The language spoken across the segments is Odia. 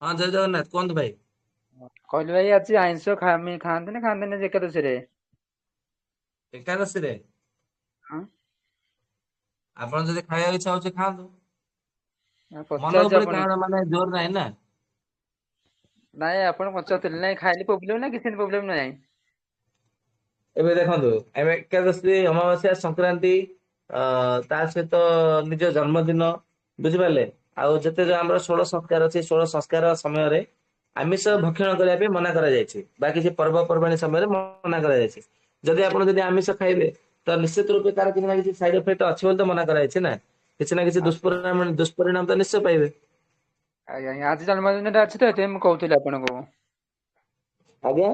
ହଁ ଜୟ ଜଗନ୍ନାଥ କୁହନ୍ତୁ ଭାଇ। କହିଲି ଭାଇ ଆଜି ଆଇଁଷ ଖାଆନ୍ତି ନା ଖାଆନ୍ତିନି ଏକାଦଶୀରେ? ଏକାଦଶୀରେ ହଁ। ଆପଣ ଯଦି ଖାଇବାକୁ ଇଚ୍ଛା ହଉଛି ଖାଆନ୍ତୁ। ମନ ପଚାରୁଛି ଉପରେ ଆପଣଙ୍କୁ। କାହାର ମାନେ ଜୋର ନାହିଁ ନା। ନାଇଁ ଆପଣ ପଚାରୁଥିଲେ ନାଇଁ ଖାଇଲେ ପ୍ରୋବ୍ଲେମ ନା କିଛି ପ୍ରୋବ୍ଲେମ ନାହିଁ। ଏବେ ଦେଖନ୍ତୁ ଏବେ ଏକାଦଶୀ ଅମାବାସ୍ୟା ସଂକ୍ରାନ୍ତି ତା ସହିତ ନିଜ ଜନ୍ମଦିନ ବୁଝିପାରିଲେ। ଆଉ ଯେତେ ଯ ଆମର ଷୋଳ ସଂସ୍କାର ଅଛି ଷୋଳ ସଂସ୍କାର ସମୟରେ ଆମିଷ ଭକ୍ଷଣ କରିବା ପାଇଁ ମନା କରାଯାଇଛି ବା କିଛି ପର୍ବପର୍ବାଣୀ ସମୟରେ ମନା କରାଯାଇଛି। ଯଦି ଆପଣ ଯଦି ଆମିଷ ଖାଇବେ ତ ନିଶ୍ଚିତ ରୂପେ ତାର କିଛି ନା କିଛି ସାଇଡ ଇଫେକ୍ଟ ଅଛି ବୋଲି ତ ମନା କରାଯାଇଛି ନା। କିଛି ନା କିଛି ଆଚ୍ଛା ଦୁଷ୍ପରିଣାମ ତ ନିଶ୍ଚୟ ପାଇବେ। ଆଜ୍ଞା ଆଜ୍ଞା ଆଜି ଜନ୍ମଦିନଟା ଅଛି ତ ସେଥିପାଇଁ ମୁଁ କହୁଥିଲି ଆପଣଙ୍କୁ। ଆଜ୍ଞା।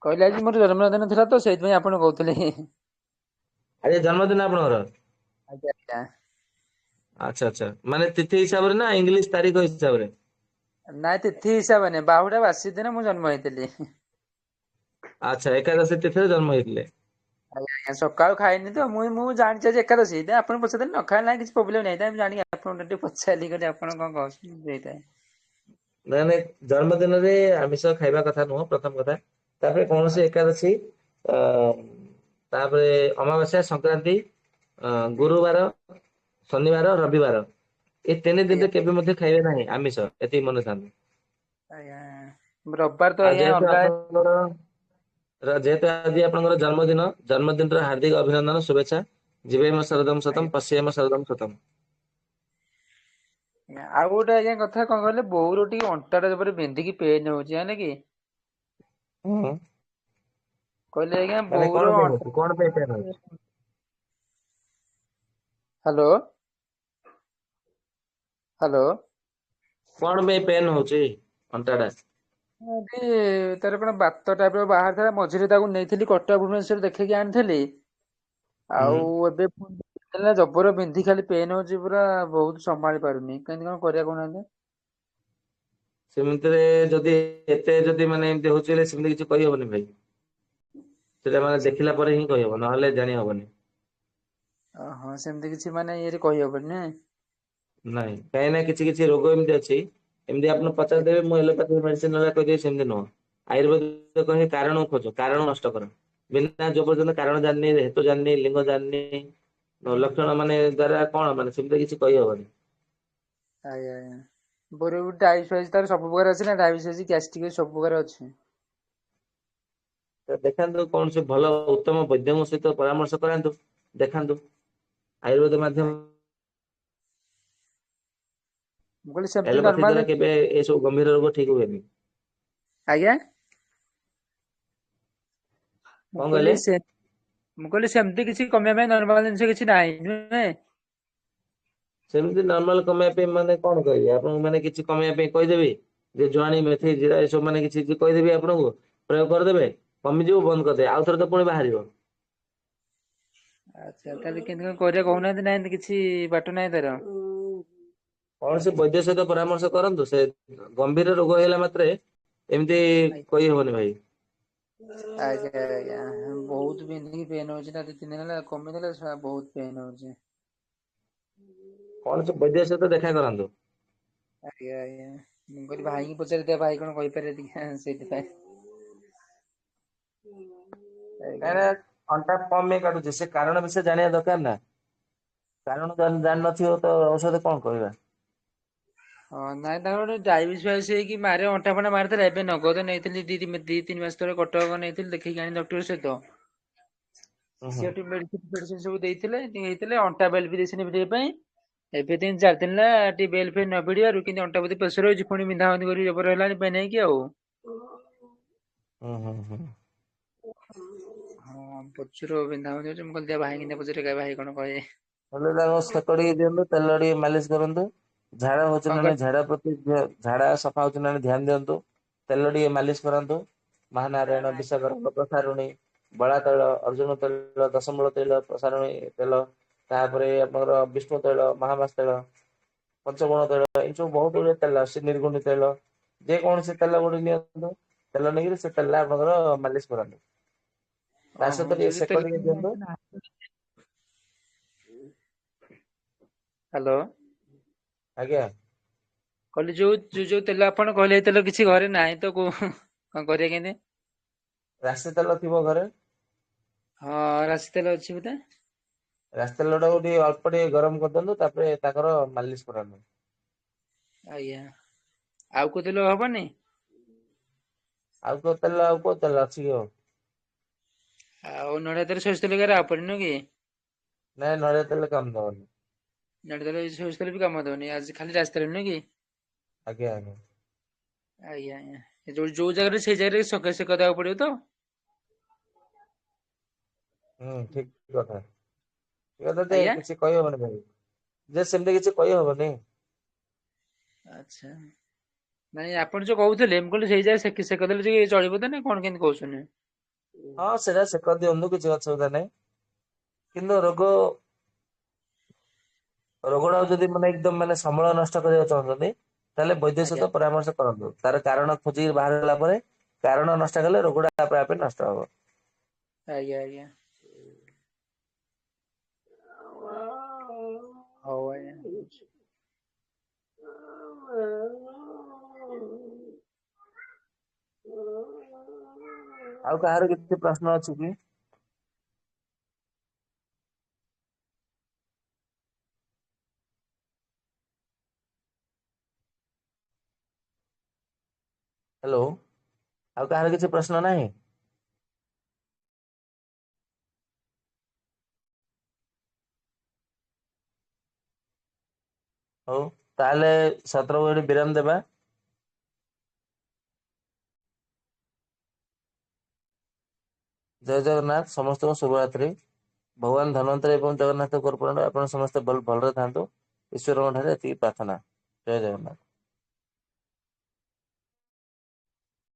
କହିଲେ ଆଜି ମୋର ଜନ୍ମଦିନ ଥିଲା ତ ସେଇଥିପାଇଁ ଆପଣଙ୍କୁ କହୁଥିଲି। ଆଜି ଜନ୍ମଦିନ ଆପଣଙ୍କର? ଆଜ୍ଞା ଆଜ୍ଞା। ଆଚ୍ଛା ଆଚ୍ଛା ମାନେ ତିଥି ହିସାବରେ ନା ଇଂଲିଶ ତାରିଖ ହିସାବରେ? ନାଇଁ ତିଥି ହିସାବରେ ନାଇଁ ବାହୁଡା ବାସି ଦିନ ମୁଁ ଜନ୍ମ ହେଇଥିଲି। ଆଚ୍ଛା ଏକାଦଶୀ ତିଥିରେ ଜନ୍ମ ହେଇଥିଲେ। ଆଜ୍ଞା ଆଜ୍ଞା ସକାଳୁ ଖାଇନି ତ ମୁଁ ଜାଣିଛି ଆଜି ଏକାଦଶୀ ସେଥିପାଇଁ ଆପଣଙ୍କୁ ପଚାରିଦେଲି ନ ଖାଇଲେ ନାହିଁ କିଛି ପ୍ରୋବ୍ଲେମ ନାହିଁ ସେଥିପାଇଁ ମୁଁ ଜାଣିକି ଆପଣଙ୍କୁ ଟିକେ ପଚାରିଲି କହିଲି ଆପଣ କଣ କହୁଛନ୍ତି ସେଇଥିପାଇଁ। ନାଇଁ ନାଇଁ ଜନ୍ମଦିନରେ ଆମିଷ ଖାଇବା କଥା ନୁହଁ ପ୍ରଥମ କଥା। ତାପରେ କୌଣସି ଆଚ୍ଛା ଏକାଦଶୀ ଅ ତାପରେ ଅମାବାସ୍ୟା ସଂକ୍ରାନ୍ତି ଗୁରୁବାର ଶନିବାର ରବିବାର ଏଇ ତିନି ଆଜ୍ଞା ଦିନରେ କେବେ ମଧ୍ୟ ଖାଇବେ ନାହିଁ ଆମିଷ ଏତିକି ମନେ ଥାନ୍ତୁ। ଆଜ୍ଞା ରବିବାର ତ ଆଉ ଆଜ୍ଞା ଯେହେତୁ ଅଲଗା। ଆପଣଙ୍କର ଯେହେତୁ ଆଜି ଆପଣଙ୍କର ଜନ୍ମଦିନ ଜନ୍ମଦିନର ହାର୍ଦ୍ଦିକ ଅଭିନନ୍ଦନ ଶୁଭେଚ୍ଛା। ଜୀବେମ ଶରଦମ ଆଜ୍ଞା ଶତମ୍ ପଶ୍ୟେମ ଶରଦମ ଶତମ୍। ଆଉ ଗୋଟେ ଆଜ୍ଞା କଥା କଣ କହିଲେ ବୋଉର ଟିକେ ଅଣ୍ଟାଟା ଜବର ବିନ୍ଧିକି ପେନ୍ ହଉଛି ଜାଣିଲେ କି? ହୁଁ। କହିଲେ ଆଜ୍ଞା ମାନେ ବୋଉର କଣ ପାଇଁ ଅଣ୍ଟା ହଉଛି କଣ ପାଇଁ ପେନ୍ ହଉଛି? ହ୍ୟାଲୋ। ହ୍ୟାଲୋ। କଣ ପାଇଁ ପେନ୍ ହଉଛି ଅଣ୍ଟାଟା? ତାର କଣ ବାତ ଟାଇପର ବାହାରିଥିଲା ମଝିରେ ତାକୁ ନେଇଥିଲି କଟକ ଭୁବନେଶ୍ୱର ଦେଖେଇକି ଆଣିଥିଲି। ହୁଁ। ଆଉ ଏବେ ପୁଣି ଜବର ବିନ୍ଧି ଖାଲି ପେନ୍ ହଉଛି ପୁରା ବହୁତ ସମ୍ଭାଳି ପାରୁନି କେମିତି କଣ କରିବା କହୁନାହାନ୍ତି? ସେମିତିରେ ଯଦି ଏତେ ଯଦି ମାନେ ଏମିତି ହଉଛି ହେଲେ ସେମିତି କିଛି କହିହବନି ଭାଇ। ସେଟା ମାନେ ଦେଖିଲା ପରେ ହିଁ କହିହବ ନହେଲେ ଜାଣି ହବନି। ଓହୋ ସେମିତି କିଛି ମାନେ ଇଏରେ କହିହବନି ନା? ନାଇଁ କାହିଁକି ନା କିଛି କିଛି ରୋଗ ଏମିତି ଅଛି ଏମିତି ଆପଣ ପଚାରିଦେବେ ମୁଁ ଏଲୋପାଥି ମେଡିସିନ କହିଦେବି ସେମିତି ନୁହଁ ଆୟୁର୍ବେଦ କହ କାରଣ ଖୋଜ କାରଣ ନଷ୍ଟ କର। ବିନା ଯୋ ପର୍ଯ୍ୟନ୍ତ କାରଣ ଜାଣିନି ହେତୁ ଜାଣିନି ଲିଙ୍ଗ ଜାଣିନି ଲକ୍ଷଣ ମାନେ ଦ୍ଵାରା କଣ ମାନେ ସେମିତି କିଛି କହିହବନି। ଆଜ୍ଞା ଆଜ୍ଞା ବୋଉର ବି ଡାଇବେଟିସ୍ ଫାଇଟିସ୍ ତାର ସବୁ ପ୍ରକାର ଅଛି ନା ଡାଇବେଟିସ୍ ଗ୍ୟାଷ୍ଟ୍ରିକ୍ ସବୁ ପ୍ରକାର ଅଛି। ଦେଖାନ୍ତୁ କୌଣସି ଭଲ ଉତ୍ତମ ବୈଦ୍ୟଙ୍କ ସହିତ ପରାମର୍ଶ କରାନ୍ତୁ ଦେଖାନ୍ତୁ। ଆୟୁର୍ବେଦ ମାଧ୍ୟମ ମୁଁ କହିଲି ସେମିତି ଏଲୋପାଥି ନର୍ମାଲ ଦ୍ଵାରା କେବେ ଏସବୁ ଗମ୍ଭୀର ରୋଗ ଠିକ ହୁଏନି। ଆଜ୍ଞା। ମୁଁ କଣ କହିଲେ? କହିଲି ସେ ମୁଁ କହିଲି ସେମିତି କିଛି କମିବା ପାଇଁ ନର୍ମାଲ ଜିନିଷ କିଛି ନାହିଁ ନୁହେଁ। ସେମିତି ନର୍ମାଲ କମେଇବା ପାଇଁ ମାନେ କଣ କହିବେ ଆପଣଙ୍କୁ ମାନେ କିଛି କମେଇବା ପାଇଁ କହିଦେବି। ଯେ ଜୁଆଣି ମେଥି ଜିରା ଏସବୁ ମାନେ କିଛି କହିଦେବି ଆପଣଙ୍କୁ ପ୍ରୟୋଗ କରିଦେବେ କମିଯିବ ବନ୍ଦ କରିଦେବେ ଆଉ ଥରେ ତ ପୁଣି ବାହାରିବ। ଆଚ୍ଛା ତାହେଲେ କେମିତି କଣ କରିବା କହୁନାହାନ୍ତି ନା ଏମିତି କିଛି ବାଟ ନାହିଁ ତାର? କୌଣସି ବୈଦ୍ୟ ସହିତ ପରାମର୍ଶ କରନ୍ତୁ ସେ ଗମ୍ଭୀର ରୋଗ ହେଲା ମାତ୍ରେ ଏମିତି କହିହବନି ଭାଇ। ଆଜ୍ଞା ଆଜ୍ଞା ବହୁତ ବିନ୍ଧିକି ପେନ୍ ହଉଛି ନା ଦି ତିନି ଦିନ ହେଲା କମିଥିଲା ଶଳା ବହୁତ ପେନ୍ ହଉଛି। କୌଣସି ବୈଦ୍ୟ ସହିତ ଦେଖା କରନ୍ତୁ। ଆଜ୍ଞା ଆଜ୍ଞା ମୁଁ କହିଲି ଭାଇକି ପଚାରିଥିଆ ଭାଇ କଣ କହିପାରିବେ ଦେଖିଆ ସେଇଥିପାଇଁ। ଆଜ୍ଞା। କାହିଁକିନା ଅଣ୍ଟା କଣ ପାଇଁ କାଟୁଛି ସେ କାରଣ ବିଷୟ ଜାଣିବା ଦରକାର ନା। କାରଣ ଜାଣିନଥିବ ତ ଔଷଧ କଣ କହିବା। ହଁ ନାଇଁ ତାଙ୍କର ଗୋଟେ ଡାଇବିସ୍ ଫାଇବିସ୍ ହେଇକି ମାରେ ଅଣ୍ଟା ଫଣ୍ଟା ମାରିଥିଲା ଏବେ ନଗଦ ନେଇଥିଲି ଦି ତିନି ମାସ କଟକ ନେଇଥିଲି ଦେଖେଇକି ଆଣି ଡକ୍ଟର ସହିତ ହୁଁ ହୁଁ ସେଠି ମେଡିସିନ ସବୁ ଦେଇଥିଲେ ଅଣ୍ଟା ବେଲ୍ଟ ବି ଦେଇଛନ୍ତି ଭିଡିବା ପାଇଁ। ଏବେ 3-4 ଦିନ ହେଲା ଟିକେ ବେଲ୍ଟ ଫେଲ୍ଟ ନ ଭିଡିବାରୁ କେମିତି ଅଣ୍ଟା ପ୍ରତି ପ୍ରେସର ହଉଛି ପୁଣି ବିନ୍ଧା ବିନ୍ଧି କରି ଜବର ହେଲାଣି ପେନ୍ ହେଇକି ଆଉ। ହୁଁ ହୁଁ ହୁଁ। ହଁ ପ୍ରଚୁର ବିନ୍ଧା ହଉଛି ମୁଁ କହିଲି ଦେଖିଆ ଭାଇଙ୍କି ଦିନେ ପଚାରେ କାଳେ ଭାଇ କଣ କହିବେ। ନହେଲେ ତାକୁ ସେକ ଟିକେ ଦିଅନ୍ତୁ ତେଲ ଟିକେ ମାଲିସ କରନ୍ତୁ ଝାଡା ହଉଛି କଣ ନା କହ ନାଇଁ ଝାଡା ପ୍ରତି ଝାଡା ସଫା ହଉଛି ନା ନାଇଁ ଧ୍ୟାନ ଦିଅନ୍ତୁ ତେଲ ଟିକେ ମାଲିସ କରନ୍ତୁ। ମହାନାରାୟଣ ବିଶାଖରଙ୍କ ପ୍ରସାରୁଣୀ ବଳା ତୈଳ ଅର୍ଜୁନ ତୈଳ ଦଶମୂଳ ତୈଳ ପ୍ରସାରୁଣୀ ତେଲ ତାପରେ ଆପଣଙ୍କର ବିଷ୍ଣୁ ତୈଳ ମହାମାସ ତୈଳ ପଞ୍ଚବଣ ତୈଳ ଏଇ ସବୁ ବହୁତ ଗୁଡିଏ ତେଲ ଆସୁଛି ନିର୍ଗୁଣ୍ଡି ତୈଳ ଯେକୌଣସି ତେଲ ଗୋଟେ ନିଅନ୍ତୁ ତେଲ ନେଇକରି ସେ ତେଲରେ ଆପଣଙ୍କର ମାଲିସ କରନ୍ତୁ। ତା ଓହୋ ସହିତ ଟିକେ ଯଦି ସେକ ତେଲ ଟିକେ ଦିଅନ୍ତୁ। ହ୍ୟାଲୋ। ଆଜ୍ଞା। କହିଲି ଯୋଉ ତେଲ ଆପଣ କହିଲେ ଏଇ ତେଲ କିଛି ଘରେ ନାହିଁ ତ କୋଉ କଣ କରିବା କେମିତି? ରାଶି ତେଲ ଥିବ ଘରେ। ହଁ ରାଶି ତେଲ ଅଛି ବୋଧେ। ରାଶି ତେଲ ଟାକୁ ଟିକେ ଅଳ୍ପ ଟିକେ ଗରମ କରିଦିଅନ୍ତୁ ତାପରେ ତାଙ୍କର ମାଲିସ କରାନ୍ତୁ। ଆଜ୍ଞା ଆଉ କୋଉ ତେଲ ହବନି? ଆଉ କୋଉ ତେଲ ଆଉ କୋଉ ତେଲ ଅଛି କି ଆଉ? ଆଉ ନଡ଼ିଆ ତେଲ ସୋରିଷ ତେଲ ଏଗୁରା ହବନି ନୁହଁ କି? ନାଇଁ ନଡ଼ିଆ ତେଲ କାମ ଦବନି। ନଡ଼ିଆ ତେଲ ସୋରିଷ ତେଲ ବି କାମ ଦବନି ଆଜି ଖାଲି ରାଶି ତେଲ ନୁହେଁ କି? ଆଜ୍ଞା ଆଜ୍ଞା। ଆଜ୍ଞା ଆଜ୍ଞା ଯୋଉ ଜାଗାରେ ସେଇ ଜାଗାରେ ସେକ ଦେବାକୁ ପଡିବ ତ? ହୁଁ ଠିକ କଥା ଏ କଥା ଯେ ଆଜ୍ଞା କିଛି କହିହବନି ଭାଇ ଯେ ସେମିତି କିଛି କହିହବନି। ଆଚ୍ଛା। ନାଇଁ ଆପଣ ଯୋଉ କହୁଥିଲେ ମୁଁ କହିଲି ସେଇ ଜାଗାରେ ସେକ ଦେଲେ ଟିକେ ଚଳିବ ତ ନା କଣ କେମିତି କହୁଛନ୍ତି? ହଁ ସେଇଟା ସେକ ଦିଅନ୍ତୁ କିଛି ଅସୁବିଧା ନାହିଁ କିନ୍ତୁ ରୋଗଟାକୁ ଯଦି ମାନେ ଏକଦମ ମାନେ ସମୂଳ ନଷ୍ଟ କରିବାକୁ ଚାହୁଁଛନ୍ତି ତାହେଲେ ବୈଦ୍ୟ ଆଜ୍ଞା ସହିତ ପରାମର୍ଶ କରନ୍ତୁ ତାର କାରଣ ଖୋଜିକି ବାହାରିଲା ପରେ କାରଣ ନଷ୍ଟ କଲେ ରୋଗଟା ଆପେ ଆପେ ନଷ୍ଟ ହବ। ଆଜ୍ଞା ଆଜ୍ଞା। ହଉ ଆଜ୍ଞା। ଆଉ କାହାର କିଛି ପ୍ରଶ୍ନ ଅଛି କି? ହ୍ୟାଲୋ ଆଉ କାହାର କିଛି ପ୍ରଶ୍ନ ନାହିଁ? ହଉ ତାହେଲେ ସତ୍ରକୁ ଏଠି ବିରାମ ଦେବା। ଜୟ ଜଗନ୍ନାଥ ସମସ୍ତଙ୍କୁ ଶୁଭରାତ୍ରି। ଭଗବାନ ଧନ୍ୱନ୍ତରି ଏବଂ ଜଗନ୍ନାଥ କୃପାରୁ ଆପଣ ସମସ୍ତେ ଭଲରେ ଥାନ୍ତୁ। ଈଶ୍ୱରଙ୍କ ଠାରେ ଏତିକି ପ୍ରାର୍ଥନା ଜୟ ଜଗନ୍ନାଥ।